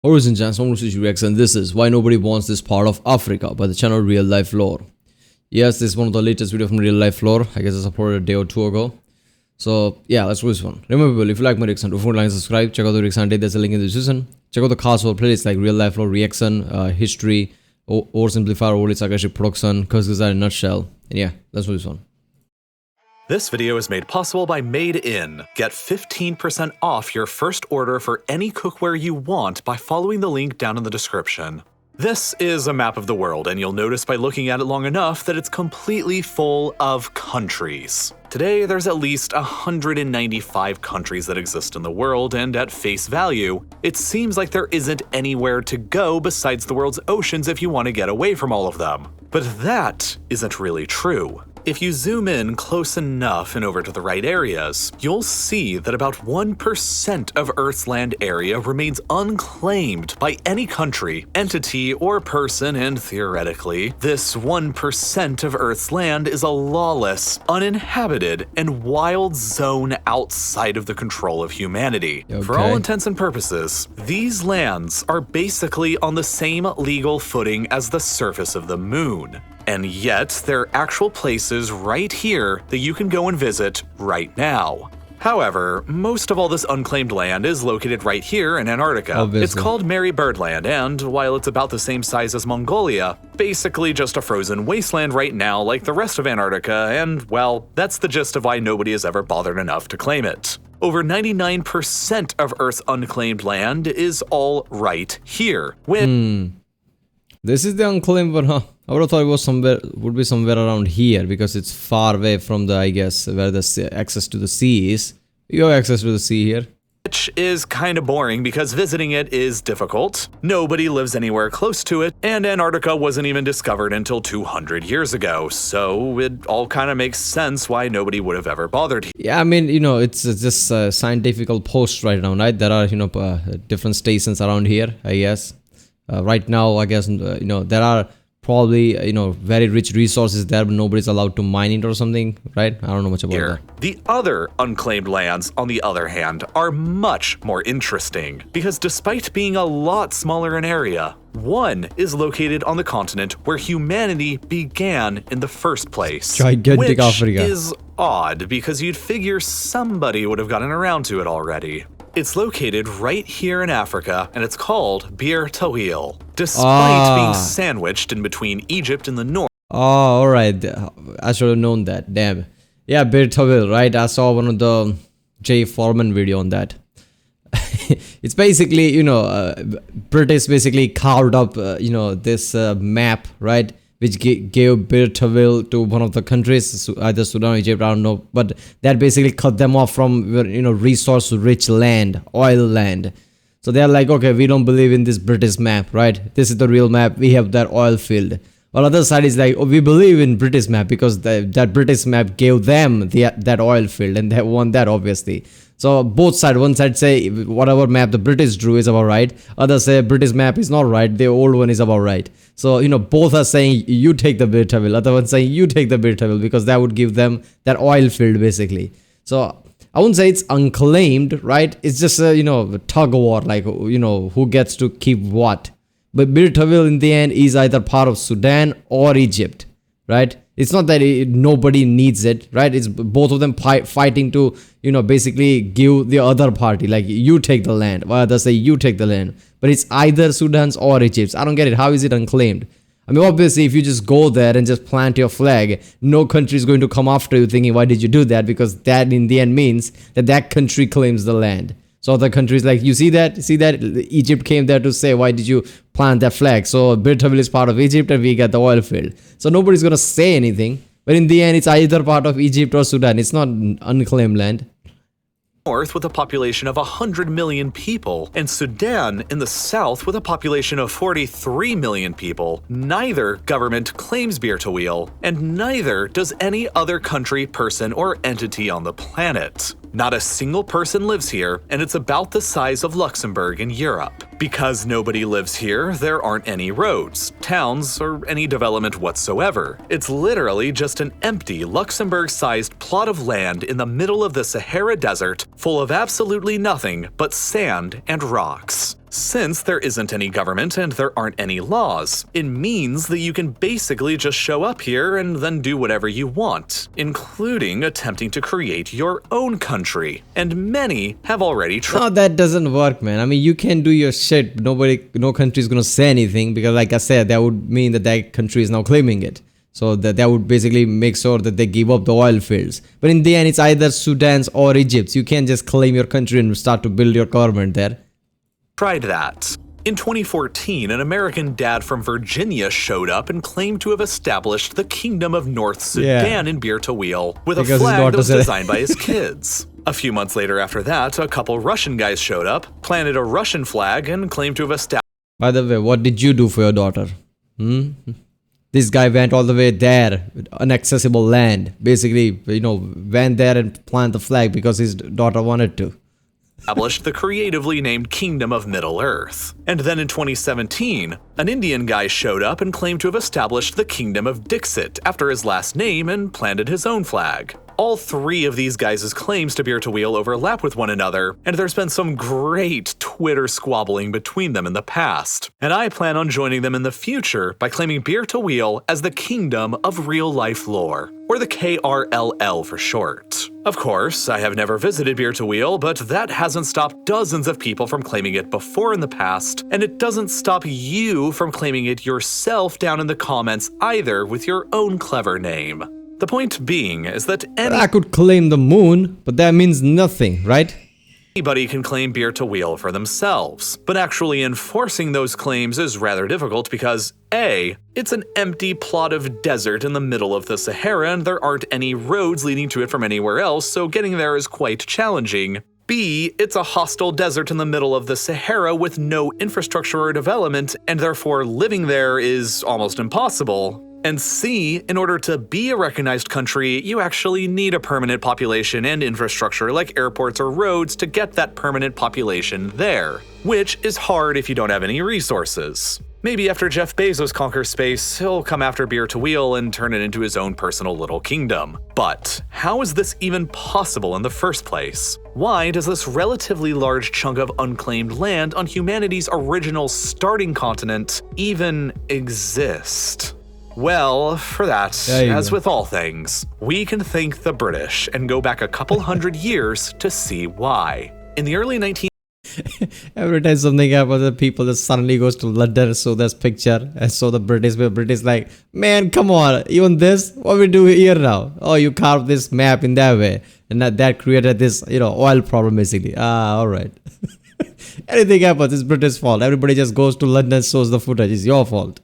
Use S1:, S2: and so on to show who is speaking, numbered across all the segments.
S1: Origin Chance, and this is Why Nobody Wants This Part of Africa by the channel RealLifeLore. Yes, this is one of the latest video from RealLifeLore. I guess I uploaded a day or two ago. So yeah, let's do this one. Remember, if you like my reaction, don't forget to like and subscribe. Check out the reaction date, there's a link in the description. Check out the crossover playlists like RealLifeLore reaction, history, oversimplified, overly sarcastic production, curses in a nutshell. And yeah, let's do this one.
S2: This video is made possible by Made In. Get 15% off your first order for any cookware you want by following the link down in the description. This is a map of the world, and you'll notice by looking at it long enough that it's completely full of countries. Today, there's at least 195 countries that exist in the world, and at face value, it seems like there isn't anywhere to go besides the world's oceans if you want to get away from all of them. But that isn't really true. If you zoom in close enough and over to the right areas, you'll see that about 1% of Earth's land area remains unclaimed by any country, entity, or person, and theoretically, this 1% of Earth's land is a lawless, uninhabited, and wild zone outside of the control of humanity.
S1: Okay.
S2: For all intents and purposes, these lands are basically on the same legal footing as the surface of the moon. And yet, there are actual places right here that you can go and visit right now. However, most of all this unclaimed land is located right here in Antarctica.
S1: Obviously.
S2: It's called Mary Birdland, and while it's about the same size as Mongolia, basically just a frozen wasteland right now like the rest of Antarctica, and well, that's the gist of why nobody has ever bothered enough to claim it. Over 99% of Earth's unclaimed land is all right here.
S1: This is the unclaimed one, huh? I would have thought it was would be somewhere around here because it's far away from the, I guess, where the access to the sea is. You have access to the sea here.
S2: Which is kind of boring because visiting it is difficult. Nobody lives anywhere close to it, and Antarctica wasn't even discovered until 200 years ago, so it all kind of makes sense why nobody would have ever bothered.
S1: Yeah, I mean, you know, it's just a scientific post right now, right? There are, different stations around here, I guess. Right now, I guess, there are probably, very rich resources there, but nobody's allowed to mine it or something, right? I don't know much about that.
S2: The other unclaimed lands, on the other hand, are much more interesting, because despite being a lot smaller in area, one is located on the continent where humanity began in the first place.
S1: Gigantic Africa.
S2: Which is odd, because you'd figure somebody would have gotten around to it already. It's located right here in Africa, and it's called Bir Tawil, despite being sandwiched in between Egypt in the north.
S1: Oh, alright. I should have known that. Damn. Yeah, Bir Tawil, right? I saw one of the Jay Foreman video on that. It's basically, British basically carved up, this map, right? Which gave Bir Tawil to one of the countries, either Sudan or Egypt, I don't know. But that basically cut them off from, resource-rich land, oil land. So they're like, okay, we don't believe in this British map, right? This is the real map. We have that oil field. While other side is like, oh, we believe in British map because that British map gave them that oil field, and they won that, obviously. So both sides, one side say whatever map the British drew is about right. Others say British map is not right. The old one is about right. So, both are saying you take the Bir Tawil. Other one saying you take the Bir Tawil because that would give them that oil field basically. So I wouldn't say it's unclaimed, right? It's just a, tug of war, like, who gets to keep what. But Bir Tawil in the end is either part of Sudan or Egypt, right? It's not that nobody needs it, right? It's both of them fighting to, basically give the other party, like, you take the land, while others say you take the land. But it's either Sudan's or Egypt's. I don't get it. How is it unclaimed? I mean, obviously, if you just go there and just plant your flag, no country is going to come after you thinking, why did you do that? Because that in the end means that that country claims the land. So other countries like, you see that? Egypt came there to say, why did you plant that flag? So Bir Tawil is part of Egypt and we get the oil field. So nobody's going to say anything. But in the end, it's either part of Egypt or Sudan. It's not unclaimed land.
S2: North with a population of 100 million people, and Sudan in the south with a population of 43 million people. Neither government claims Bir Tawil, and neither does any other country, person, or entity on the planet. Not a single person lives here, and it's about the size of Luxembourg in Europe. Because nobody lives here, there aren't any roads, towns, or any development whatsoever. It's literally just an empty Luxembourg-sized plot of land in the middle of the Sahara Desert, full of absolutely nothing but sand and rocks. Since there isn't any government and there aren't any laws, it means that you can basically just show up here and then do whatever you want, including attempting to create your own country. And many have already tried.
S1: No, that doesn't work, man. I mean, you can do your shit. No country is gonna say anything because, like I said, that would mean that that country is now claiming it. So that would basically make sure that they give up the oil fields. But in the end, it's either Sudan's or Egypt's. You can't just claim your country and start to build your government there.
S2: Tried that. In 2014, an American dad from Virginia showed up and claimed to have established the Kingdom of North Sudan in Bir Tawil with
S1: Because
S2: a flag that was
S1: daughter said-
S2: designed by his kids. A few months later after that, a couple Russian guys showed up, planted a Russian flag, and claimed to have established.
S1: By the way, what did you do for your daughter? This guy went all the way there, inaccessible land. Basically, went there and planted the flag because his daughter wanted to.
S2: The creatively named Kingdom of Middle Earth. And then in 2017, an Indian guy showed up and claimed to have established the Kingdom of Dixit after his last name and planted his own flag. All three of these guys' claims to Bir Tawil overlap with one another, and there's been some great Twitter squabbling between them in the past. And I plan on joining them in the future by claiming Bir Tawil as the Kingdom of RealLifeLore, or the KRLL for short. Of course, I have never visited Bir Tawil, but that hasn't stopped dozens of people from claiming it before in the past, and it doesn't stop you from claiming it yourself down in the comments either with your own clever name. The point being is that
S1: I could claim the moon, but that means nothing, right?
S2: anybody can claim Bir Tawil for themselves, but actually enforcing those claims is rather difficult because A, it's an empty plot of desert in the middle of the Sahara and there aren't any roads leading to it from anywhere else, so getting there is quite challenging. B, it's a hostile desert in the middle of the Sahara with no infrastructure or development, and therefore living there is almost impossible. And C, in order to be a recognized country, you actually need a permanent population and infrastructure like airports or roads to get that permanent population there, which is hard if you don't have any resources. Maybe after Jeff Bezos conquers space, he'll come after Bir Tawil and turn it into his own personal little kingdom. But how is this even possible in the first place? Why does this relatively large chunk of unclaimed land on humanity's original starting continent even exist? Well, for that, as with all things, we can thank the British and go back a couple hundred years to see why. In the early 19
S1: Every time something happens, the people just suddenly goes to London, so this picture, and so the British like, man, come on, even this, what we do here now? Oh, you carved this map in that way, and that created this, oil problem basically. All right. Anything happens, it's British fault. Everybody just goes to London, shows the footage. It's your fault.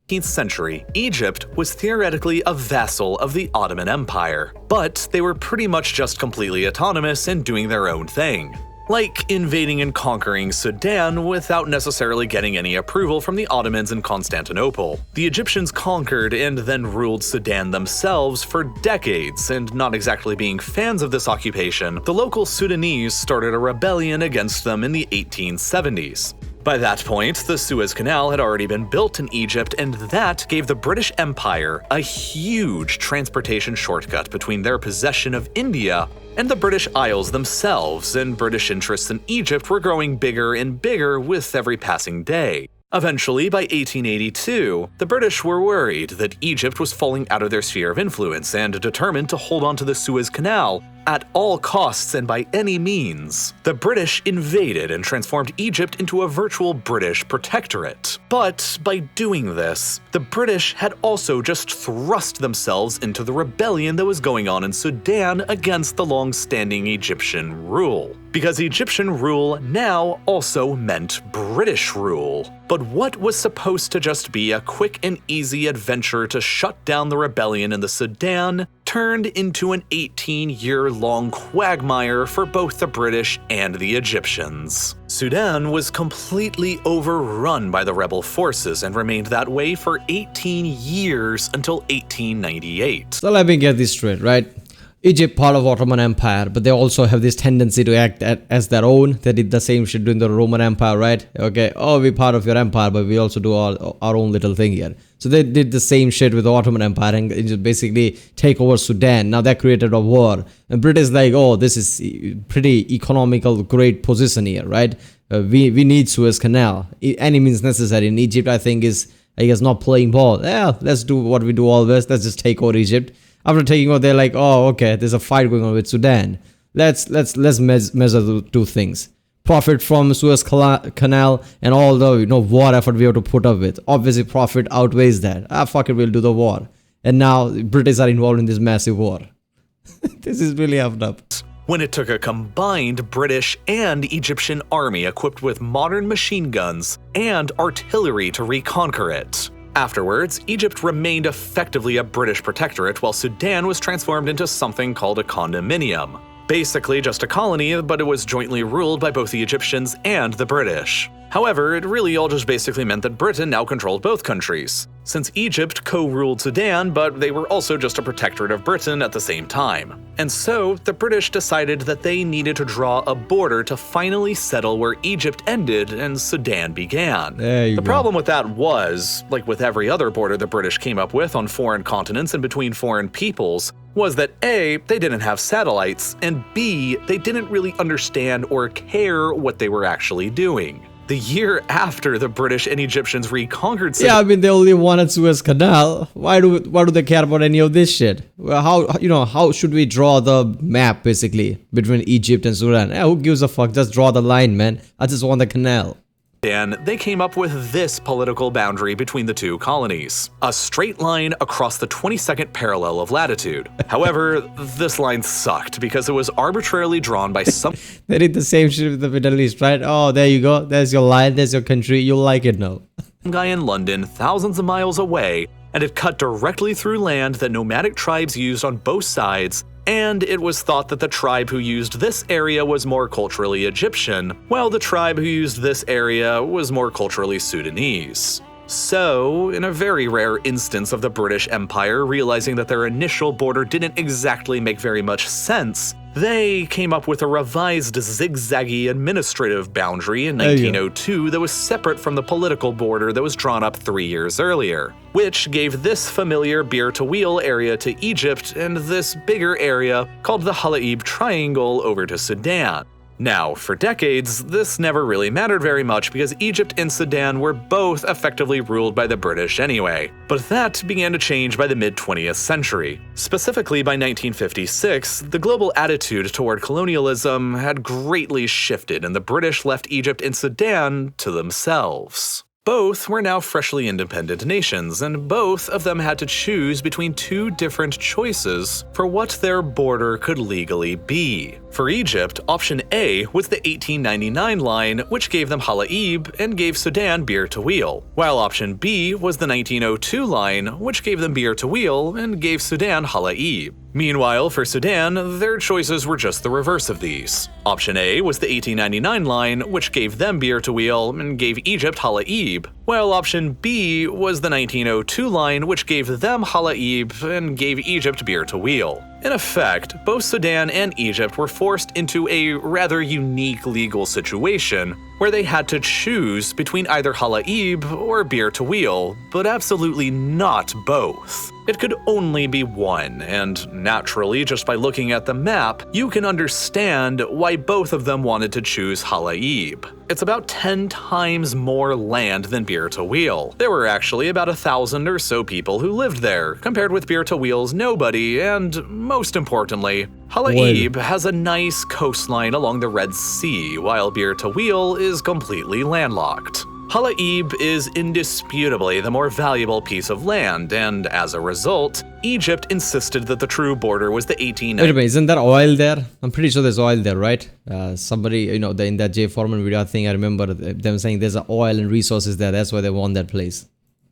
S2: 19th century, Egypt was theoretically a vassal of the Ottoman Empire, but they were pretty much just completely autonomous and doing their own thing. Like invading and conquering Sudan without necessarily getting any approval from the Ottomans in Constantinople. The Egyptians conquered and then ruled Sudan themselves for decades, and not exactly being fans of this occupation, the local Sudanese started a rebellion against them in the 1870s. By that point, the Suez Canal had already been built in Egypt, and that gave the British Empire a huge transportation shortcut between their possession of India and the British Isles themselves, and British interests in Egypt were growing bigger and bigger with every passing day. Eventually, by 1882, the British were worried that Egypt was falling out of their sphere of influence and determined to hold on to the Suez Canal at all costs and by any means. The British invaded and transformed Egypt into a virtual British protectorate. But by doing this, the British had also just thrust themselves into the rebellion that was going on in Sudan against the long-standing Egyptian rule. Because Egyptian rule now also meant British rule. But what was supposed to just be a quick and easy adventure to shut down the rebellion in the Sudan turned into an 18-year-long quagmire for both the British and the Egyptians. Sudan was completely overrun by the rebel forces and remained that way for 18 years until 1898.
S1: So let me get this straight, right? Egypt part of Ottoman Empire, but they also have this tendency to act as their own. They did the same shit during the Roman Empire, right? Okay, oh, we're part of your empire, but we also do our own little thing here. So they did the same shit with the Ottoman Empire and just basically take over Sudan. Now that created a war. And British like, oh, this is pretty economical, great position here, right? we need Suez Canal. Any means necessary. In Egypt, I think is, I guess, not playing ball. Yeah, let's do what we do always. Let's just take over Egypt. After taking over, they're like, oh, okay, there's a fight going on with Sudan. Let's measure the two things. Profit from Suez Canal and all the war effort we have to put up with. Obviously, profit outweighs that. Fuck it, we'll do the war. And now British are involved in this massive war. This is really effed up.
S2: When it took a combined British and Egyptian army equipped with modern machine guns and artillery to reconquer it. Afterwards, Egypt remained effectively a British protectorate while Sudan was transformed into something called a condominium. Basically just a colony, but it was jointly ruled by both the Egyptians and the British. However, it really all just basically meant that Britain now controlled both countries, since Egypt co-ruled Sudan, but they were also just a protectorate of Britain at the same time. And so, the British decided that they needed to draw a border to finally settle where Egypt ended and Sudan began. The problem with that was, like with every other border the British came up with on foreign continents and between foreign peoples, was that A, they didn't have satellites, and B, they didn't really understand or care what they were actually doing. The year after the British and Egyptians reconquered Sudan.
S1: Yeah, I mean, they only wanted Suez Canal. Why do they care about any of this shit? Well, how should we draw the map, basically, between Egypt and Sudan? Who gives a fuck? Just draw the line, man. I just want the canal.
S2: They came up with this political boundary between the two colonies, a straight line across the 22nd parallel of latitude. However, this line sucked because it was arbitrarily drawn by some
S1: They did the same shit with the Middle East, right? Oh, there you go. There's your line, there's your country. You'll like it now.
S2: guy in London thousands of miles away, and it cut directly through land that nomadic tribes used on both sides, and it was thought that the tribe who used this area was more culturally Egyptian, while the tribe who used this area was more culturally Sudanese. So, in a very rare instance of the British Empire realizing that their initial border didn't exactly make very much sense, they came up with a revised zigzaggy administrative boundary in 1902 that was separate from the political border that was drawn up 3 years earlier, which gave this familiar Bir-Tawil area to Egypt and this bigger area called the Halaib Triangle over to Sudan. Now, for decades, this never really mattered very much because Egypt and Sudan were both effectively ruled by the British anyway. But that began to change by the mid-20th century. Specifically by 1956, the global attitude toward colonialism had greatly shifted and the British left Egypt and Sudan to themselves. Both were now freshly independent nations, and both of them had to choose between two different choices for what their border could legally be. For Egypt, option A was the 1899 line, which gave them Halaib and gave Sudan Bir-Tawil, while option B was the 1902 line, which gave them Bir-Tawil and gave Sudan Halaib. Meanwhile, for Sudan, their choices were just the reverse of these. Option A was the 1899 line, which gave them Bir-Tawil and gave Egypt Halaib, while option B was the 1902 line, which gave them Halaib and gave Egypt Bir-Tawil. In effect, both Sudan and Egypt were forced into a rather unique legal situation where they had to choose between either Halaib or Bir-Tawil, but absolutely not both. It could only be one, and naturally, just by looking at the map, you can understand why both of them wanted to choose Halaib. It's about 10 times more land than Bir-Tawil. There were actually about 1,000 or so people who lived there, compared with Bir-Tawil's nobody, and most importantly, Halaib has a nice coastline along the Red Sea, while Bir-Tawil is completely landlocked. Halaib is indisputably the more valuable piece of land, and as a result, Egypt insisted that the true border was the 1890s.
S1: Wait a minute, isn't there oil there? I'm pretty sure there's oil there, right? Somebody, in that Jay Foreman video, I think I remember them saying there's oil and resources there. That's why they won that place.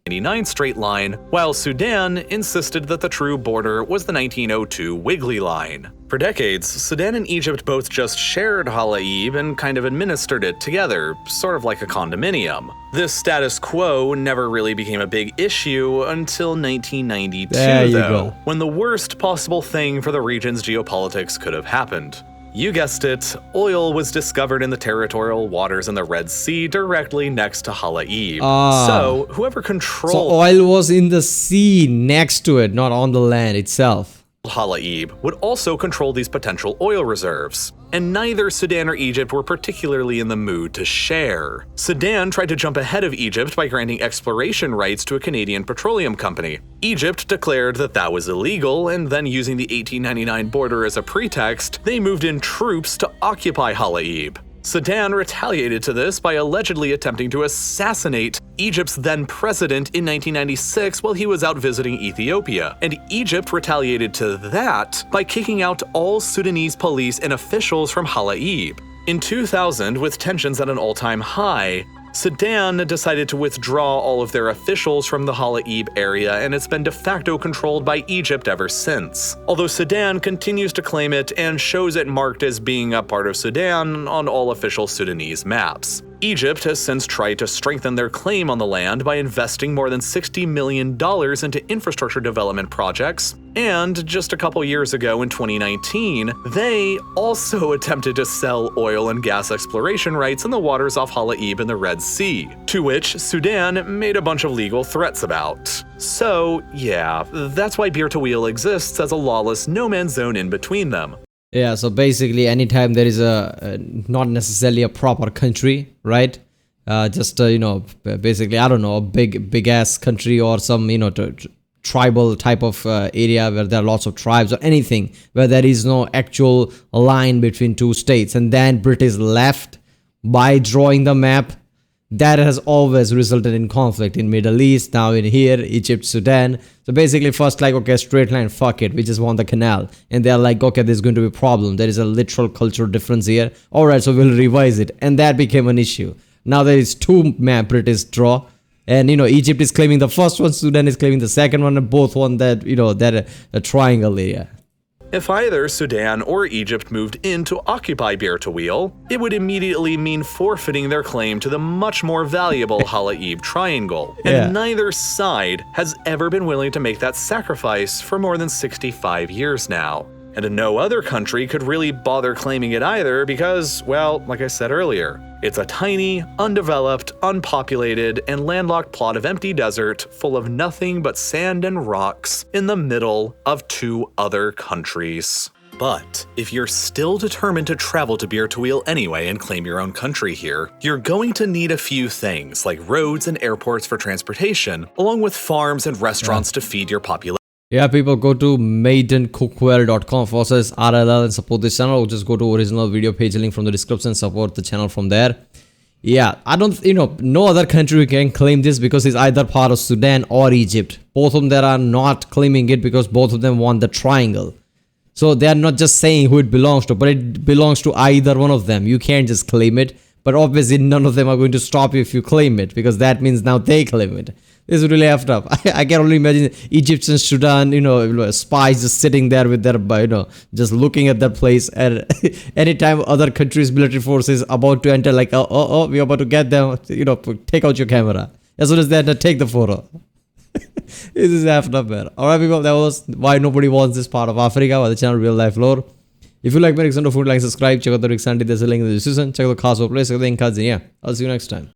S2: 1999 straight line, while Sudan insisted that the true border was the 1902 wiggly line. For decades, Sudan and Egypt both just shared Halaib and kind of administered it together, sort of like a condominium. This status quo never really became a big issue until 1992, though, when the worst possible thing for the region's geopolitics could have happened. You guessed it, oil was discovered in the territorial waters in the Red Sea directly next to Halaib. So, whoever controlled...
S1: So oil was in the sea next to it, not on the land itself.
S2: Halaib would also control these potential oil reserves. and neither Sudan or Egypt were particularly in the mood to share. Sudan tried to jump ahead of Egypt by granting exploration rights to a Canadian petroleum company. Egypt declared that that was illegal, and then using the 1899 border as a pretext, they moved in troops to occupy Halaib. Sudan retaliated to this by allegedly attempting to assassinate Egypt's then president in 1996 while he was out visiting Ethiopia, and Egypt retaliated to that by kicking out all Sudanese police and officials from Halaib. In 2000, with tensions at an all-time high, Sudan decided to withdraw all of their officials from the Halaib area, and it's been de facto controlled by Egypt ever since. Although Sudan continues to claim it and shows it marked as being a part of Sudan on all official Sudanese maps. Egypt has since tried to strengthen their claim on the land by investing more than $60 million into infrastructure development projects, and just a couple years ago in 2019, they also attempted to sell oil and gas exploration rights in the waters off Halaib in the Red Sea, to which Sudan made a bunch of legal threats about. So yeah, that's why Bir Tawil exists as a lawless no-man's zone in between them.
S1: Yeah, so basically anytime there is a not necessarily a proper country, right? Basically, I don't know, a big ass country or some, tribal type of area where there are lots of tribes or anything where there is no actual line between two states, and then British left by drawing the map. That has always resulted in conflict in Middle East, now in here, Egypt, Sudan. So basically first like, okay, straight line, fuck it, we just want the canal. And they're like, okay, there's going to be a problem. There is a literal cultural difference here. Alright, so we'll revise it. And that became an issue. Now there is two map British draw. And, Egypt is claiming the first one, Sudan is claiming the second one, and both want that, that a triangle area.
S2: If either Sudan or Egypt moved in to occupy Bir Tawil, it would immediately mean forfeiting their claim to the much more valuable Halaib Triangle, and neither side has ever been willing to make that sacrifice for more than 65 years now. And no other country could really bother claiming it either because, well, like I said earlier, it's a tiny, undeveloped, unpopulated, and landlocked plot of empty desert full of nothing but sand and rocks in the middle of two other countries. But if you're still determined to travel to Bir Tawil anyway and claim your own country here, you're going to need a few things like roads and airports for transportation, along with farms and restaurants to feed your population.
S1: Yeah, people, go to maidencookware.com/RLL and support this channel, or just go to original video page link from the description and support the channel from there. Yeah, I don't, no other country can claim this because it's either part of Sudan or Egypt. Both of them that are not claiming it because both of them want the triangle. So they are not just saying who it belongs to, but it belongs to either one of them. You can't just claim it. But obviously none of them are going to stop you if you claim it, because that means now they claim it. This is really effed up. I can only imagine Egypt and Sudan, spies just sitting there with their, just looking at that place. And anytime other countries' military forces about to enter, like, oh, we're about to get them, take out your camera. As soon as they enter, take the photo. This is effed up, man. Alright, people, that was why nobody wants this part of Africa, by the channel Real Life Lore. If you like my Food, like, subscribe, check out the Rick Sandy, there's a link in the description, check out the Caso place, yeah, I'll see you next time.